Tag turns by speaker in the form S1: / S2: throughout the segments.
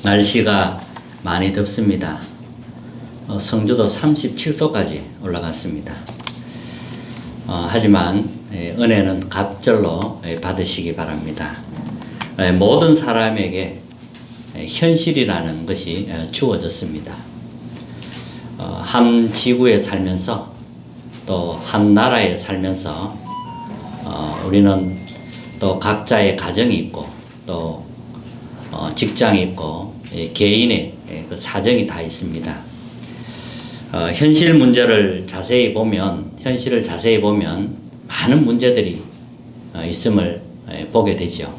S1: 날씨가 많이 덥습니다. 성주도 37도까지 올라갔습니다. 하지만 은혜는 갑절로 받으시기 바랍니다. 모든 사람에게 현실이라는 것이 주어졌습니다. 한 지구에 살면서 또 한 나라에 살면서 우리는 또 각자의 가정이 있고 또 직장이 있고 개인의 그 사정이 다 있습니다. 현실을 자세히 보면 많은 문제들이 있음을 보게 되죠.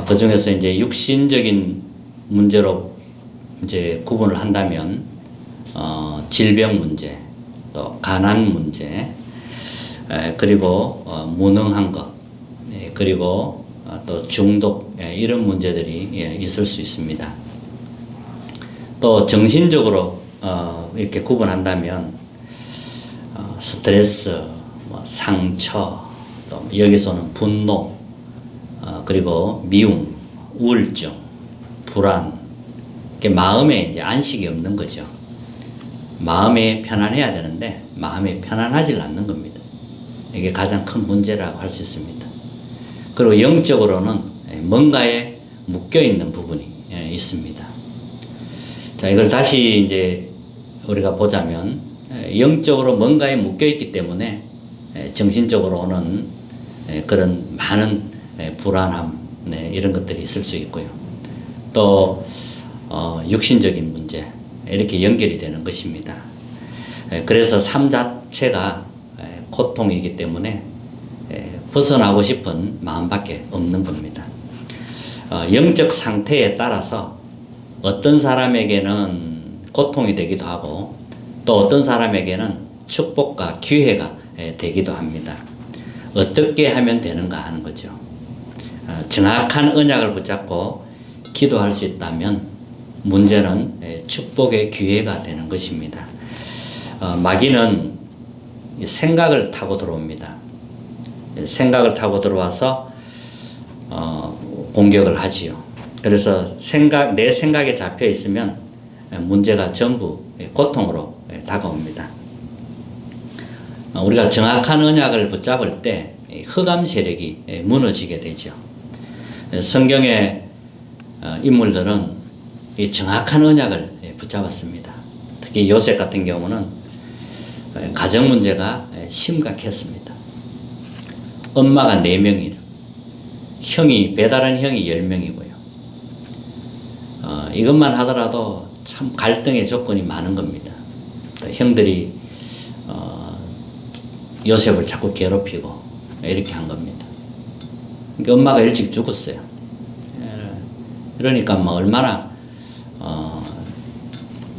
S1: 그 중에서 이제 육신적인 문제로 이제 구분을 한다면 질병 문제, 또 가난 문제, 그리고 무능한 것, 그리고 또 중독, 이런 문제들이 있을 수 있습니다. 또 정신적으로 이렇게 구분한다면 스트레스, 상처, 또 여기서는 분노, 그리고 미움, 우울증, 불안, 이렇게 마음에 이제 안식이 없는 거죠. 마음이 편안해야 되는데 마음이 편안하지 않는 겁니다. 이게 가장 큰 문제라고 할 수 있습니다. 그리고 영적으로는 뭔가에 묶여 있는 부분이 있습니다. 자, 이걸 다시 이제 우리가 보자면 영적으로 뭔가에 묶여 있기 때문에 정신적으로 오는 그런 많은 불안함, 이런 것들이 있을 수 있고요. 또 육신적인 문제, 이렇게 연결이 되는 것입니다. 그래서 삶 자체가 고통이기 때문에 벗어나고 싶은 마음밖에 없는 겁니다. 영적 상태에 따라서 어떤 사람에게는 고통이 되기도 하고 또 어떤 사람에게는 축복과 기회가 되기도 합니다. 어떻게 하면 되는가 하는 거죠. 정확한 언약을 붙잡고 기도할 수 있다면 문제는 축복의 기회가 되는 것입니다. 마귀는 생각을 타고 들어옵니다. 생각을 타고 들어와서 공격을 하지요. 그래서 내 생각에 잡혀 있으면 문제가 전부 고통으로 다가옵니다. 우리가 정확한 언약을 붙잡을 때 흑암 세력이 무너지게 되죠. 성경의 인물들은 이 정확한 언약을 붙잡았습니다. 특히 요셉 같은 경우는 가정 문제가 심각했습니다. 엄마가 4명이에요. 배달한 형이 10명이고요. 이것만 하더라도 참 갈등의 조건이 많은 겁니다. 형들이 요셉을 자꾸 괴롭히고 이렇게 한 겁니다. 그러니까 엄마가 일찍 죽었어요. 그러니까 얼마나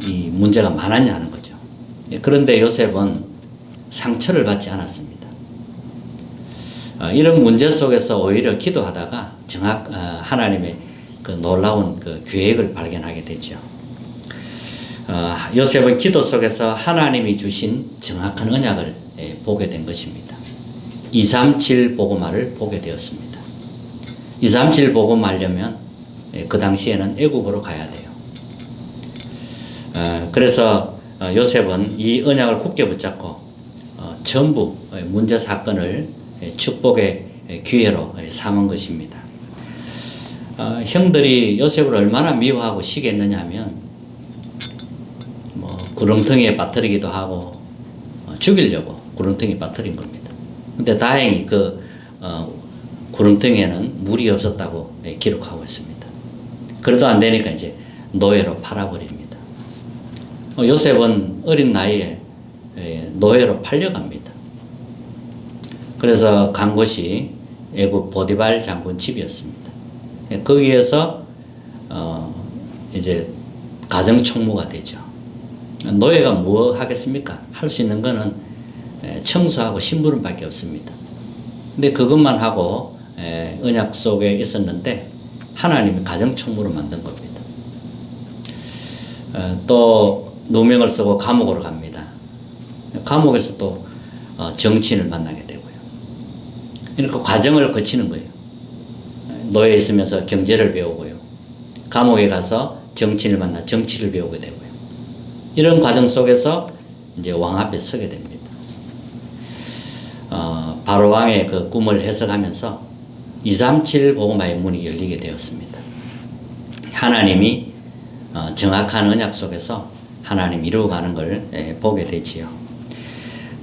S1: 이 문제가 많았냐는 거죠. 그런데 요셉은 상처를 받지 않았습니다. 이런 문제 속에서 오히려 기도하다가 하나님의 그 놀라운 그 계획을 발견하게 되죠. 요셉은 기도 속에서 하나님이 주신 정확한 언약을 보게 된 것입니다. 237 복음화를 보게 되었습니다. 237 복음하려면 그 당시에는 애국으로 가야 돼요. 그래서 요셉은 이 언약을 굳게 붙잡고 전부 문제 사건을 축복의 기회로 삼은 것입니다. 형들이 요셉을 얼마나 미워하고 시기했느냐 하면 구렁텅이에 빠뜨리기도 하고 죽이려고 구렁텅이에 빠뜨린 겁니다. 근데 다행히 그 구렁텅이에는 물이 없었다고 기록하고 있습니다. 그래도 안 되니까 이제 노예로 팔아버립니다. 요셉은 어린 나이에 노예로 팔려갑니다. 그래서 간 곳이 애국 보디발 장군 집이었습니다. 거기에서 이제 가정총무가 되죠. 노예가 뭐 하겠습니까? 할 수 있는 거는 청소하고 심부름밖에 없습니다. 근데 그것만 하고 언약 속에 있었는데 하나님이 가정총무로 만든 겁니다. 또 누명을 쓰고 감옥으로 갑니다. 감옥에서 또 정치인을 만나게 되고요. 이렇게 과정을 거치는 거예요. 노예에 있으면서 경제를 배우고요. 감옥에 가서 정치인을 만나 정치를 배우게 되고요. 이런 과정 속에서 이제 왕 앞에 서게 됩니다. 바로 왕의 그 꿈을 해석하면서 237 복음화의 문이 열리게 되었습니다. 하나님이 정확한 언약 속에서 하나님 이루어가는 걸 보게 되지요.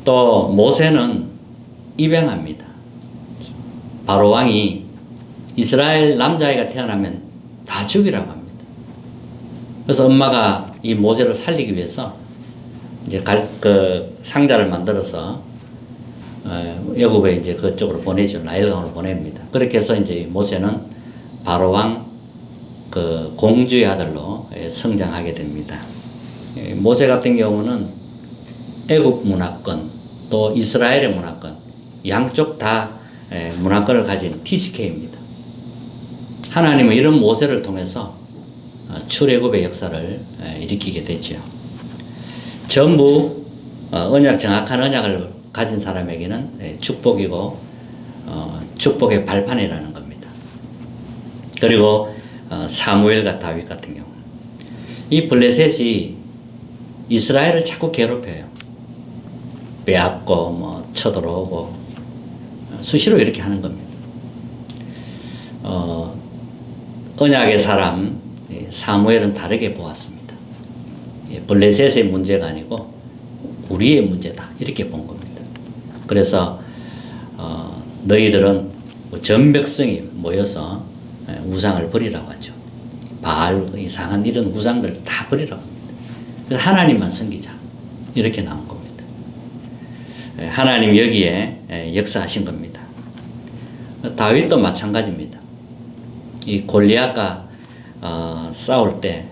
S1: 또 모세는 입양합니다. 바로 왕이 이스라엘 남자아이가 태어나면 다 죽이라고 합니다. 그래서 엄마가 이 모세를 살리기 위해서 이제 그 상자를 만들어서 애굽에 이제 그쪽으로 보내죠. 나일강으로 보냅니다. 그렇게 해서 이제 모세는 바로 왕 그 공주의 아들로 성장하게 됩니다. 모세 같은 경우는 애굽 문화권 또 이스라엘의 문화권 양쪽 다 문화권을 가진 TCK입니다. 하나님은 이런 모세를 통해서 출애굽의 역사를 일으키게 되죠. 전부 정확한 언약을 가진 사람에게는 축복이고 축복의 발판이라는 겁니다. 그리고 사무엘과 다윗 같은 경우 이 블레셋이 이스라엘을 자꾸 괴롭혀요. 빼앗고 뭐 쳐들어오고 수시로 이렇게 하는 겁니다. 언약의 사람 사무엘은 다르게 보았습니다. 블레셋의 문제가 아니고 우리의 문제다 이렇게 본 겁니다. 그래서 너희들은 전 백성이 모여서 우상을 버리라고 하죠. 바알 이상한 이런 우상들 다 버리라고 합니다. 그래서 하나님만 섬기자 이렇게 나온 겁니다. 하나님 여기에 역사하신 겁니다. 다윗도 마찬가지입니다. 이 골리앗과 싸울 때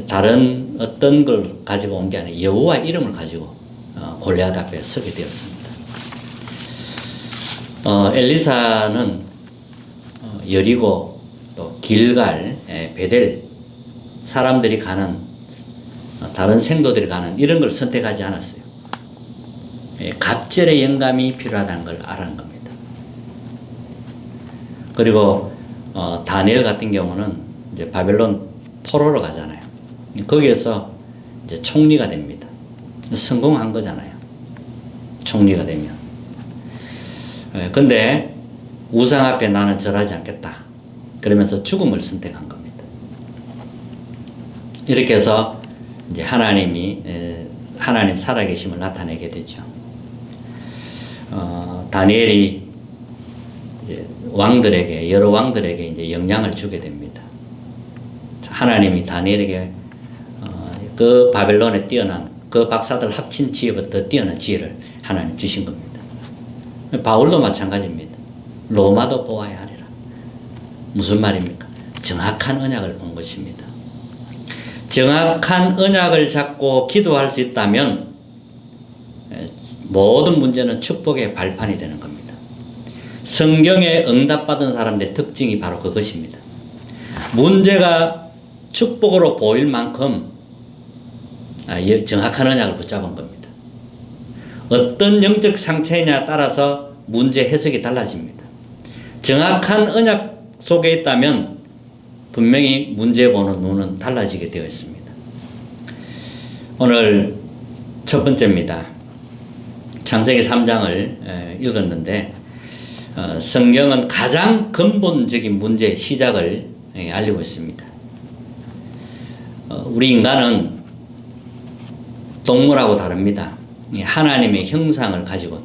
S1: 다른 어떤 걸 가지고 온 게 아니라 여호와 이름을 가지고 골리앗 앞에 서게 되었습니다. 엘리사는 여리고 또 길갈, 베델 사람들이 가는 다른 생도들이 가는 이런 걸 선택하지 않았어요. 갑절의 영감이 필요하다는 걸 알아는 겁니다. 그리고 다니엘 같은 경우는 이제 바벨론 포로로 가잖아요. 거기에서 이제 총리가 됩니다. 성공한 거잖아요. 총리가 되면. 근데 우상 앞에 나는 절하지 않겠다. 그러면서 죽음을 선택한 겁니다. 이렇게 해서 이제 하나님 살아계심을 나타내게 되죠. 다니엘이 이제 여러 왕들에게 이제 영향을 주게 됩니다. 하나님이 다니엘에게 그 바벨론에 뛰어난 그 박사들 합친 지혜보다 뛰어난 지혜를 하나님 주신 겁니다. 바울도 마찬가지입니다. 로마도 보아야 하리라. 무슨 말입니까? 정확한 언약을 본 것입니다. 정확한 언약을 잡고 기도할 수 있다면 모든 문제는 축복의 발판이 되는 겁니다. 성경에 응답받은 사람들의 특징이 바로 그것입니다. 문제가 축복으로 보일 만큼 정확한 언약을 붙잡은 겁니다. 어떤 영적 상태냐에 따라서 문제 해석이 달라집니다. 정확한 언약 속에 있다면 분명히 문제 보는 눈은 달라지게 되어 있습니다. 오늘 첫 번째입니다. 창세기 3장을 읽었는데 성경은 가장 근본적인 문제의 시작을 알리고 있습니다. 우리 인간은 동물하고 다릅니다. 하나님의 형상을 가지고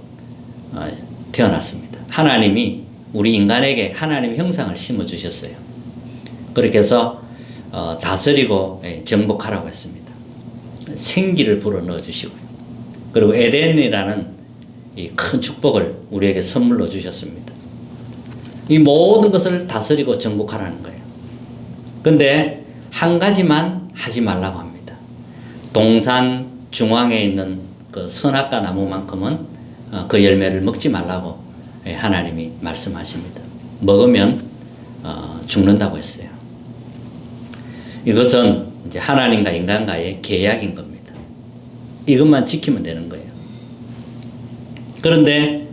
S1: 태어났습니다. 하나님이 우리 인간에게 하나님의 형상을 심어주셨어요. 그렇게 해서 다스리고 정복하라고 했습니다. 생기를 불어 넣어주시고요. 그리고 에덴이라는 이 큰 축복을 우리에게 선물로 주셨습니다. 이 모든 것을 다스리고 정복하라는 거예요. 근데 한 가지만 하지 말라고 합니다. 동산 중앙에 있는 그 선악과 나무만큼은 그 열매를 먹지 말라고 하나님이 말씀하십니다. 먹으면 죽는다고 했어요. 이것은 이제 하나님과 인간과의 계약인 겁니다. 이것만 지키면 되는 거예요. 그런데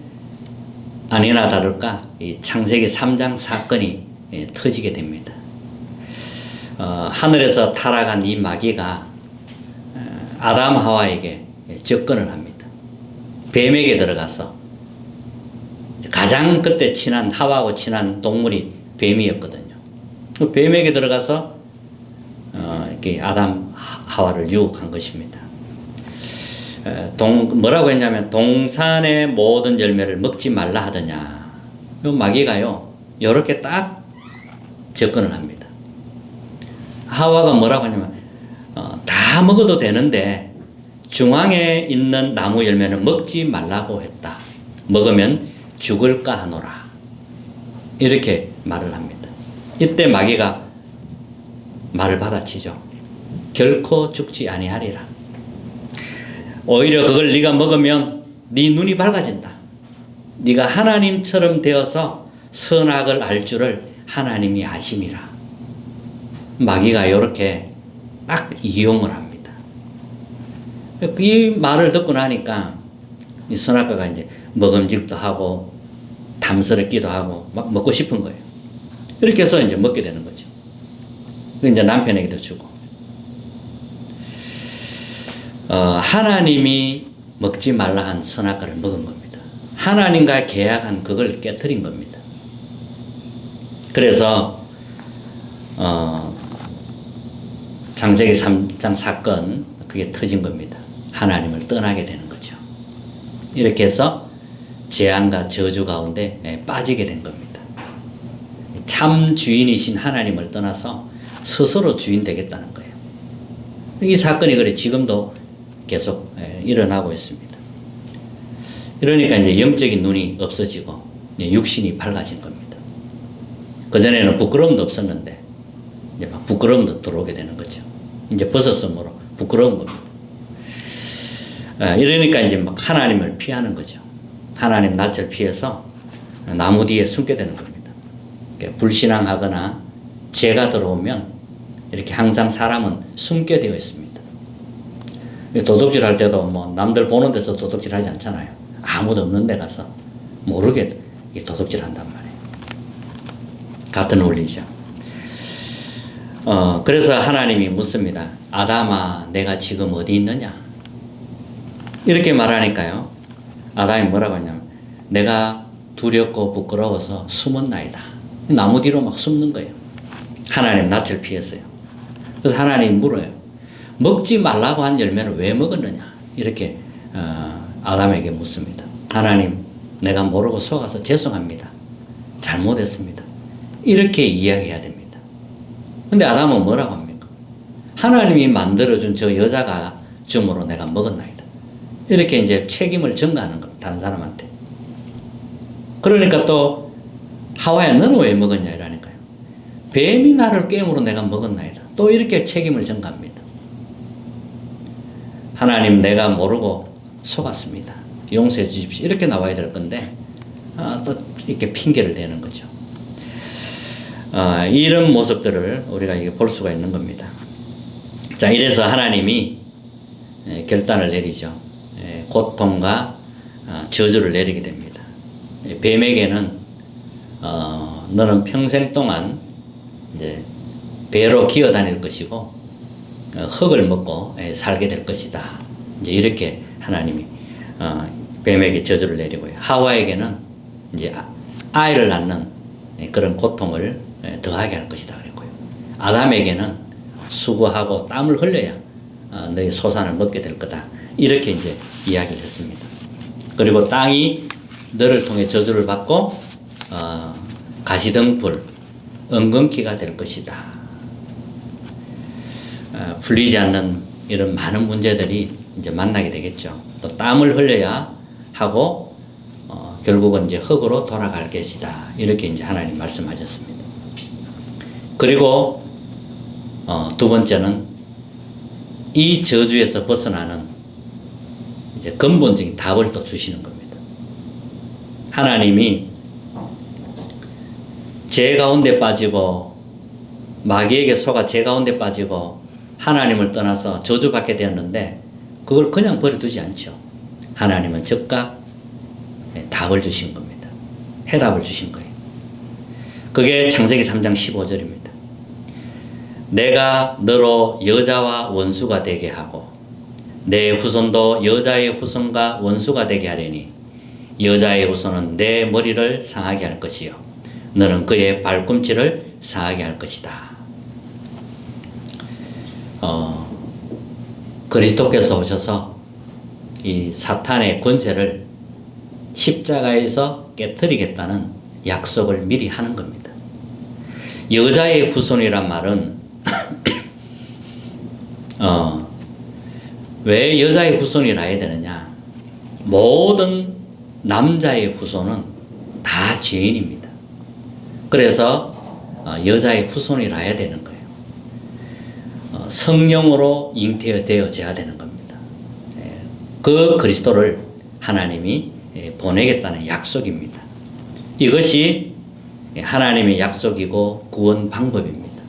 S1: 아니나 다를까 이 창세기 3장 사건이 터지게 됩니다. 하늘에서 타락한 이 마귀가 아담 하와에게 접근을 합니다. 뱀에게 들어가서 가장 그때 친한 하와하고 친한 동물이 뱀이었거든요. 그 뱀에게 들어가서 이렇게 아담 하와를 유혹한 것입니다. 뭐라고 했냐면 동산의 모든 열매를 먹지 말라 하더냐. 이 마귀가요 이렇게 딱 접근을 합니다. 하와가 뭐라고 하냐면 다 먹어도 되는데 중앙에 있는 나무 열매는 먹지 말라고 했다. 먹으면 죽을까 하노라. 이렇게 말을 합니다. 이때 마귀가 말을 받아치죠. 결코 죽지 아니하리라. 오히려 그걸 네가 먹으면 네 눈이 밝아진다. 네가 하나님처럼 되어서 선악을 알 줄을 하나님이 아심이라. 마귀가 이렇게 딱 이용을 합니다. 이 말을 듣고 나니까 이 선악과가 이제 먹음직도 하고 탐스럽기도 하고 막 먹고 싶은 거예요. 이렇게 해서 이제 먹게 되는 거죠. 이제 남편에게도 주고. 하나님이 먹지 말라 한 선악과를 먹은 겁니다. 하나님과 계약한 그걸 깨뜨린 겁니다. 그래서 창세기 3장 사건 그게 터진 겁니다. 하나님을 떠나게 되는 거죠. 이렇게 해서 재앙과 저주 가운데 빠지게 된 겁니다. 참 주인이신 하나님을 떠나서 스스로 주인 되겠다는 거예요. 이 사건이 그래 지금도 계속 일어나고 있습니다. 이러니까 이제 영적인 눈이 없어지고 육신이 밝아진 겁니다. 그전에는 부끄러움도 없었는데 이제 막 부끄러움도 들어오게 되는 거죠. 이제 벗었으므로 부끄러운 겁니다. 이러니까 이제 막 하나님을 피하는 거죠. 하나님 낯을 피해서 나무 뒤에 숨게 되는 겁니다. 불신앙하거나 죄가 들어오면 이렇게 항상 사람은 숨게 되어 있습니다. 도둑질 할 때도 뭐 남들 보는 데서 도둑질 하지 않잖아요. 아무도 없는 데 가서 모르게 도둑질 한단 말이에요. 같은 원리죠. 그래서 하나님이 묻습니다. 아담아, 내가 지금 어디 있느냐? 이렇게 말하니까요. 아담이 뭐라고 하냐면, 내가 두렵고 부끄러워서 숨었나이다. 나무 뒤로 막 숨는 거예요. 하나님 낯을 피했어요. 그래서 하나님이 물어요. 먹지 말라고 한 열매를 왜 먹었느냐? 이렇게 아담에게 묻습니다. 하나님, 내가 모르고 속아서 죄송합니다. 잘못했습니다. 이렇게 이야기해야 됩니다. 근데 아담은 뭐라고 합니까? 하나님이 만들어준 저 여자가 줌으로 내가 먹었나이다. 이렇게 이제 책임을 전가하는 겁니다. 다른 사람한테. 그러니까 또 하와야 너는 왜 먹었냐 이러니까요. 뱀이 나를 깨물어 내가 먹었나이다. 또 이렇게 책임을 전가합니다. 하나님, 내가 모르고 속았습니다. 용서해 주십시오. 이렇게 나와야 될 건데 또 이렇게 핑계를 대는 거죠. 이런 모습들을 우리가 볼 수가 있는 겁니다. 자, 이래서 하나님이 결단을 내리죠. 고통과 저주를 내리게 됩니다. 뱀에게는 너는 평생 동안 이제 배로 기어 다닐 것이고 흙을 먹고 살게 될 것이다. 이제 이렇게 하나님이 뱀에게 저주를 내리고요. 하와에게는 이제 아이를 낳는 그런 고통을 더하게 할 것이다 그랬고요. 아담에게는 수고하고 땀을 흘려야 너희 소산을 먹게 될 거다. 이렇게 이제 이야기를 했습니다. 그리고 땅이 너를 통해 저주를 받고 가시등불, 엉겅퀴가 될 것이다. 풀리지 않는 이런 많은 문제들이 이제 만나게 되겠죠. 또 땀을 흘려야 하고 결국은 이제 흙으로 돌아갈 것이다. 이렇게 이제 하나님 말씀하셨습니다. 그리고 두 번째는 이 저주에서 벗어나는 이제 근본적인 답을 또 주시는 겁니다. 하나님이 죄 가운데 빠지고 마귀에게 속아 죄 가운데 빠지고 하나님을 떠나서 저주받게 되었는데 그걸 그냥 버려두지 않죠. 하나님은 즉각 답을 주신 겁니다. 해답을 주신 거예요. 그게 창세기 3장 15절입니다. 내가 너로 여자와 원수가 되게 하고 내 후손도 여자의 후손과 원수가 되게 하려니 여자의 후손은 내 머리를 상하게 할 것이요 너는 그의 발꿈치를 상하게 할 것이다. 그리스도께서 오셔서 이 사탄의 권세를 십자가에서 깨뜨리겠다는 약속을 미리 하는 겁니다. 여자의 후손이란 말은 왜 여자의 후손이라 해야 되느냐? 모든 남자의 후손은 다 죄인입니다. 그래서 여자의 후손이라 해야 되는 거예요. 성령으로 잉태되어져야 되는 겁니다. 그 그리스도를 하나님이 보내겠다는 약속입니다. 이것이 하나님의 약속이고 구원 방법입니다.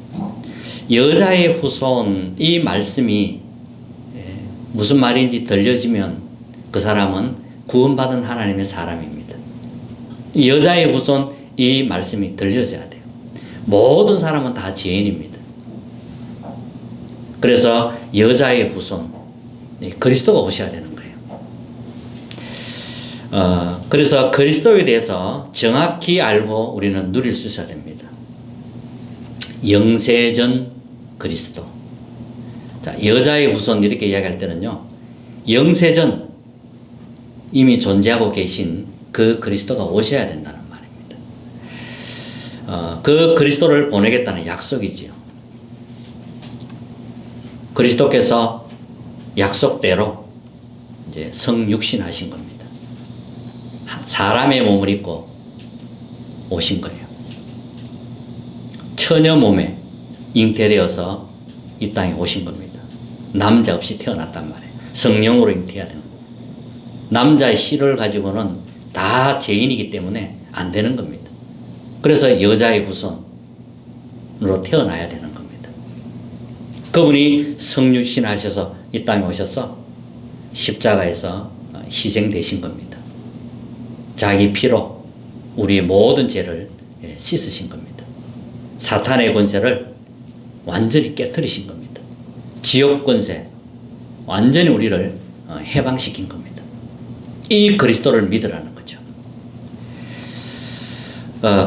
S1: 여자의 후손, 이 말씀이 무슨 말인지 들려지면 그 사람은 구원받은 하나님의 사람입니다. 여자의 후손, 이 말씀이 들려져야 돼요. 모든 사람은 다 죄인입니다. 그래서 여자의 후손, 그리스도가 오셔야 되는 거예요. 그래서 그리스도에 대해서 정확히 알고 우리는 누릴 수 있어야 됩니다. 영세전 그리스도. 자, 여자의 후손 이렇게 이야기할 때는요, 영세전 이미 존재하고 계신 그 그리스도가 오셔야 된다는 말입니다. 그 그리스도를 보내겠다는 약속이지요. 그리스도께서 약속대로 이제 성육신하신 겁니다. 사람의 몸을 입고 오신 거예요. 처녀 몸에 잉태되어서 이 땅에 오신 겁니다. 남자 없이 태어났단 말이에요. 성령으로 잉태해야 되는 거예요. 남자의 씨를 가지고는 다 죄인이기 때문에 안 되는 겁니다. 그래서 여자의 후손으로 태어나야 되는 겁니다. 그분이 성육신하셔서 이 땅에 오셔서 십자가에서 희생되신 겁니다. 자기 피로 우리의 모든 죄를 씻으신 겁니다. 사탄의 권세를 완전히 깨뜨리신 겁니다. 지옥 권세 완전히 우리를 해방시킨 겁니다. 이 그리스도를 믿으라는 거죠.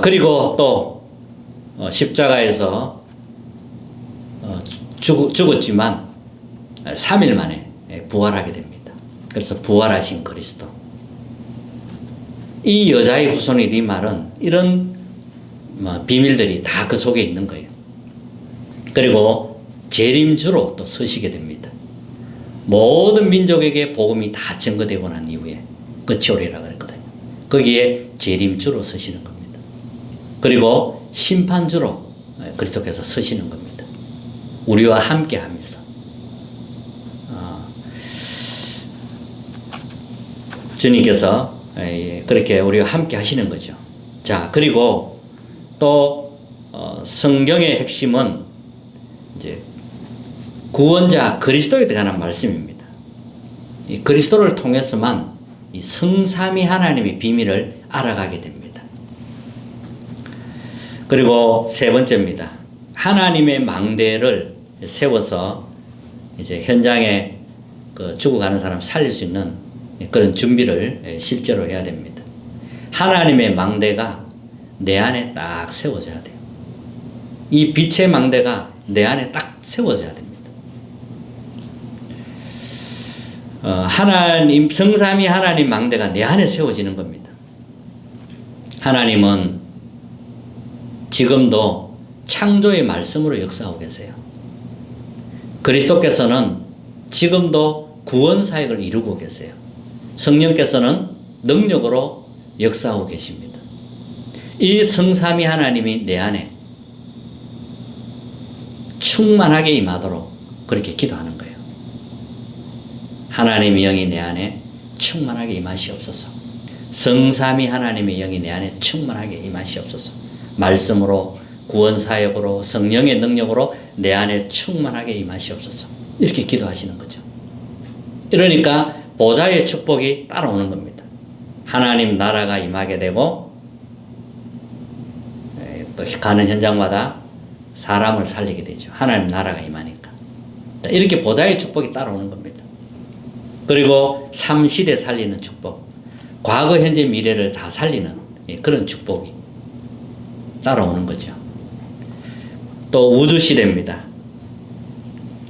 S1: 그리고 또 십자가에서 죽었지만 3일 만에 부활하게 됩니다. 그래서 부활하신 그리스도. 이 여자의 후손이 이 말은 이런 비밀들이 다 그 속에 있는 거예요. 그리고 재림주로 또 서시게 됩니다. 모든 민족에게 복음이 다 증거되고 난 이후에 끝이 오리라 그랬거든요. 거기에 재림주로 서시는 겁니다. 그리고 심판주로 그리스도께서 서시는 겁니다. 우리와 함께 하면서. 주님께서 그렇게 우리와 함께 하시는 거죠. 자, 그리고 또 성경의 핵심은 이제 구원자 그리스도에 관한 말씀입니다. 이 그리스도를 통해서만 이 성삼위 하나님의 비밀을 알아가게 됩니다. 그리고 세 번째입니다. 하나님의 망대를 세워서 이제 현장에 죽어가는 사람 살릴 수 있는 그런 준비를 실제로 해야 됩니다. 하나님의 망대가 내 안에 딱 세워져야 돼요. 이 빛의 망대가 내 안에 딱 세워져야 됩니다. 하나님, 성삼위 하나님 망대가 내 안에 세워지는 겁니다. 하나님은 지금도 창조의 말씀으로 역사하고 계세요. 그리스도께서는 지금도 구원 사역을 이루고 계세요. 성령께서는 능력으로 역사하고 계십니다. 이 성삼위 하나님이 내 안에 충만하게 임하도록 그렇게 기도하는 거예요. 하나님의 영이 내 안에 충만하게 임하시옵소서. 성삼위 하나님의 영이 내 안에 충만하게 임하시옵소서. 말씀으로, 구원 사역으로, 성령의 능력으로 내 안에 충만하게 임하시옵소서. 이렇게 기도하시는 거죠. 이러니까 보좌의 축복이 따라오는 겁니다. 하나님 나라가 임하게 되고 또 가는 현장마다 사람을 살리게 되죠. 하나님 나라가 임하니까. 이렇게 보좌의 축복이 따라오는 겁니다. 그리고 3시대 살리는 축복, 과거, 현재, 미래를 다 살리는 그런 축복이 따라오는 거죠. 또 우주시대입니다.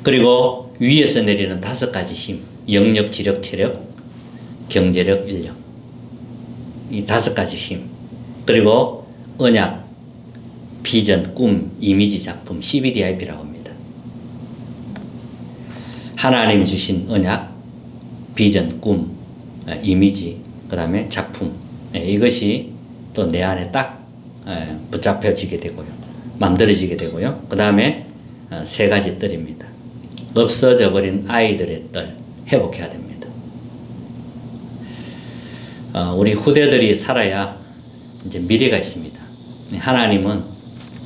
S1: 그리고 위에서 내리는 5가지 힘, 영력, 지력, 체력, 경제력, 인력, 이 5가지 힘, 그리고 언약, 비전, 꿈, 이미지, 작품, CBDIP라고 합니다. 하나님 주신 언약, 비전, 꿈, 이미지, 그 다음에 작품, 이것이 또 내 안에 딱 붙잡혀지게 되고요. 만들어지게 되고요. 그 다음에 3가지 뜰입니다. 없어져 버린 아이들의 뜰, 회복해야 됩니다. 우리 후대들이 살아야 이제 미래가 있습니다. 하나님은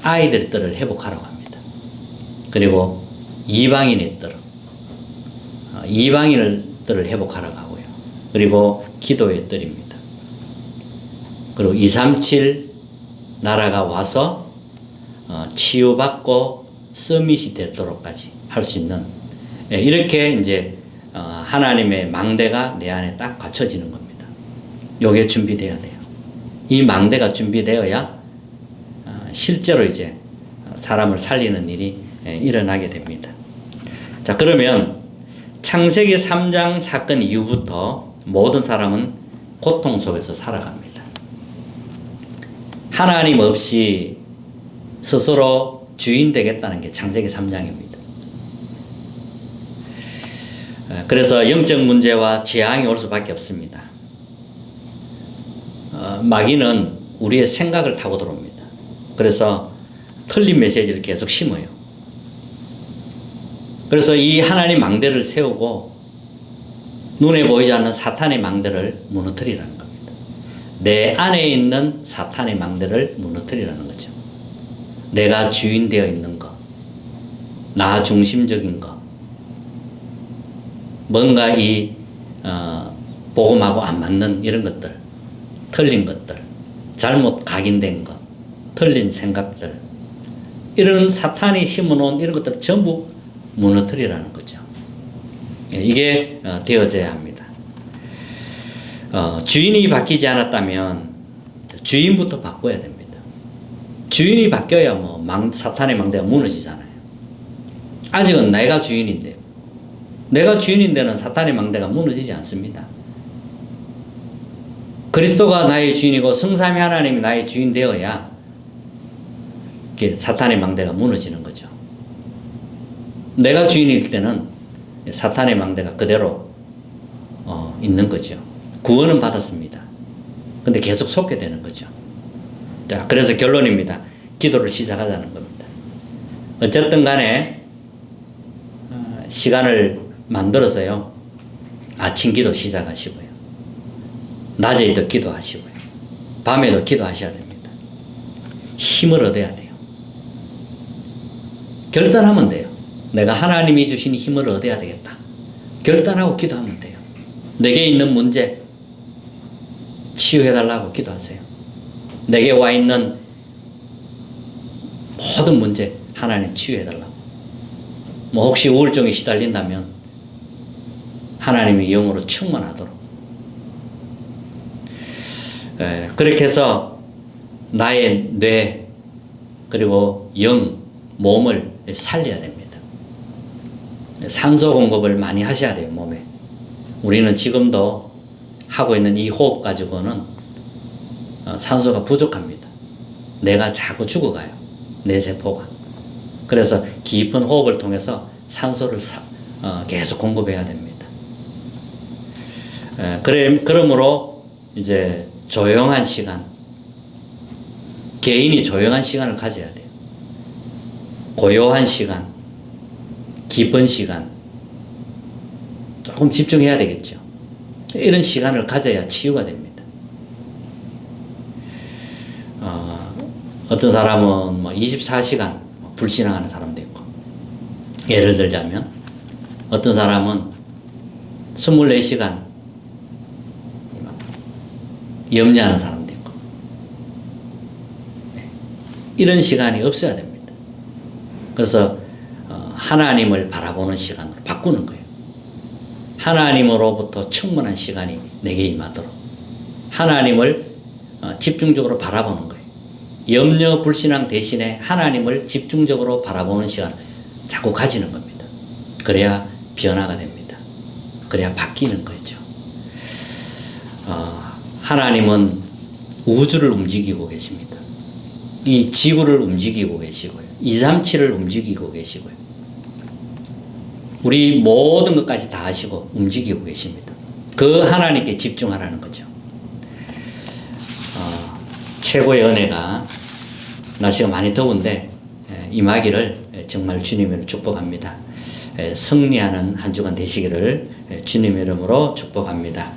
S1: 아이들의 뜰을 회복하라고 합니다. 그리고 이방인의 뜰, 이방인의 뜰을 회복하라고 하고요. 그리고 기도의 뜰입니다. 그리고 237 나라가 와서 치유받고 서밋이 되도록까지 할 수 있는, 이렇게 이제 하나님의 망대가 내 안에 딱 갖춰지는 겁니다. 요게 준비되어야 돼요. 이 망대가 준비되어야 실제로 이제 사람을 살리는 일이 일어나게 됩니다. 자, 그러면 창세기 3장 사건 이후부터 모든 사람은 고통 속에서 살아갑니다. 하나님 없이 스스로 주인 되겠다는 게 창세기 3장입니다. 그래서 영적 문제와 재앙이 올 수밖에 없습니다. 마귀는 우리의 생각을 타고 들어옵니다. 그래서 틀린 메시지를 계속 심어요. 그래서 이 하나님 망대를 세우고 눈에 보이지 않는 사탄의 망대를 무너뜨리라는 겁니다. 내 안에 있는 사탄의 망대를 무너뜨리라는 거죠. 내가 주인 되어 있는 것, 나 중심적인 것, 뭔가 이 복음하고 안 맞는 이런 것들, 틀린 것들, 잘못 각인된 것, 틀린 생각들, 이런 사탄이 심어놓은 이런 것들 전부 무너뜨리라는 거죠. 이게 되어져야 합니다. 주인이 바뀌지 않았다면 주인부터 바꿔야 됩니다. 주인이 바뀌어야 사탄의 망대가 무너지잖아요. 아직은 내가 주인인데요. 내가 주인인데는 사탄의 망대가 무너지지 않습니다. 그리스도가 나의 주인이고 성삼위 하나님이 나의 주인 되어야 사탄의 망대가 무너지는 거죠. 내가 주인일 때는 사탄의 망대가 그대로 있는 거죠. 구원은 받았습니다. 근데 계속 속게 되는 거죠. 자, 그래서 결론입니다. 기도를 시작하자는 겁니다. 어쨌든 간에 시간을 만들어서요. 아침 기도 시작하시고요. 낮에도 기도하시고요. 밤에도 기도하셔야 됩니다. 힘을 얻어야 돼요. 결단하면 돼요. 내가 하나님이 주신 힘을 얻어야 되겠다. 결단하고 기도하면 돼요. 내게 있는 문제 치유해달라고 기도하세요. 내게 와 있는 모든 문제 하나님 치유해달라고. 혹시 우울증에 시달린다면 하나님이 영으로 충만하도록. 그렇게 해서 나의 뇌 그리고 영, 몸을 살려야 됩니다. 산소 공급을 많이 하셔야 돼요, 몸에. 우리는 지금도 하고 있는 이 호흡 가지고는 산소가 부족합니다. 내가 자꾸 죽어가요, 내 세포가. 그래서 깊은 호흡을 통해서 산소를 계속 공급해야 됩니다. 그러므로 이제 조용한 시간, 개인이 조용한 시간을 가져야 돼요. 고요한 시간, 깊은 시간, 조금 집중해야 되겠죠. 이런 시간을 가져야 치유가 됩니다. 어떤 사람은 24시간 불신앙하는 사람도 있고, 예를 들자면 어떤 사람은 24시간 염려하는 사람도 있고, 이런 시간이 없어야 됩니다. 그래서 하나님을 바라보는 시간으로 바꾸는 거예요. 하나님으로부터 충분한 시간이 내게 임하도록 하나님을 집중적으로 바라보는 거예요. 염려 불신앙 대신에 하나님을 집중적으로 바라보는 시간을 자꾸 가지는 겁니다. 그래야 변화가 됩니다. 그래야 바뀌는 거죠. 하나님은 우주를 움직이고 계십니다. 이 지구를 움직이고 계시고요. 237을 움직이고 계시고요. 우리 모든 것까지 다 하시고 움직이고 계십니다. 그 하나님께 집중하라는 거죠. 최고의 은혜가 날씨가 많이 더운데 임하기를 정말 주님으로 축복합니다. 승리하는 한 주간 되시기를 주님 이름으로 축복합니다.